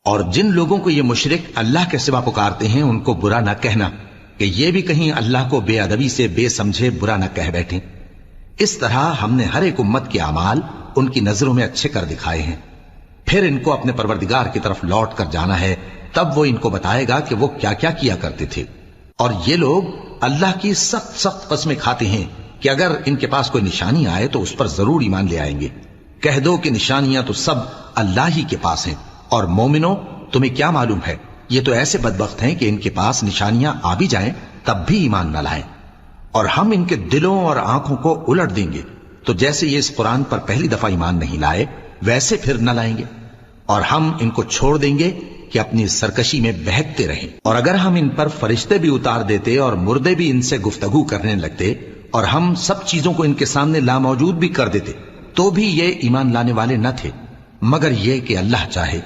اور جن لوگوں کو یہ مشرک اللہ کے سوا پکارتے ہیں ان کو برا نہ کہنا کہ یہ بھی کہیں اللہ کو بے ادبی سے بے سمجھے برا نہ کہہ بیٹھیں۔ اس طرح ہم نے ہر ایک امت کے اعمال ان کی نظروں میں اچھے کر دکھائے ہیں، پھر ان کو اپنے پروردگار کی طرف لوٹ کر جانا ہے، تب وہ ان کو بتائے گا کہ وہ کیا کیا کیا کرتے تھے۔ اور یہ لوگ اللہ کی سخت سخت قسمیں کھاتے ہیں کہ اگر ان کے پاس کوئی نشانی آئے تو اس پر ضرور ایمان لے آئیں گے۔ کہہ دو کہ نشانیاں تو سب اللہ ہی کے پاس ہیں، اور مومنوں تمہیں کیا معلوم ہے، یہ تو ایسے بدبخت ہیں کہ ان کے پاس نشانیاں آ بھی جائیں تب بھی ایمان نہ لائیں، اور ہم ان کے دلوں اور آنکھوں کو الٹ دیں گے، تو جیسے یہ اس قرآن پر پہلی دفعہ ایمان نہیں لائے ویسے پھر نہ لائیں گے، اور ہم ان کو چھوڑ دیں گے کہ اپنی سرکشی میں بہکتے رہیں۔ اور اگر ہم ان پر فرشتے بھی اتار دیتے اور مردے بھی ان سے گفتگو کرنے لگتے اور ہم سب چیزوں کو ان کے سامنے لاموجود بھی کر دیتے تو بھی یہ ایمان لانے والے نہ تھے، مگر یہ کہ اللہ چاہے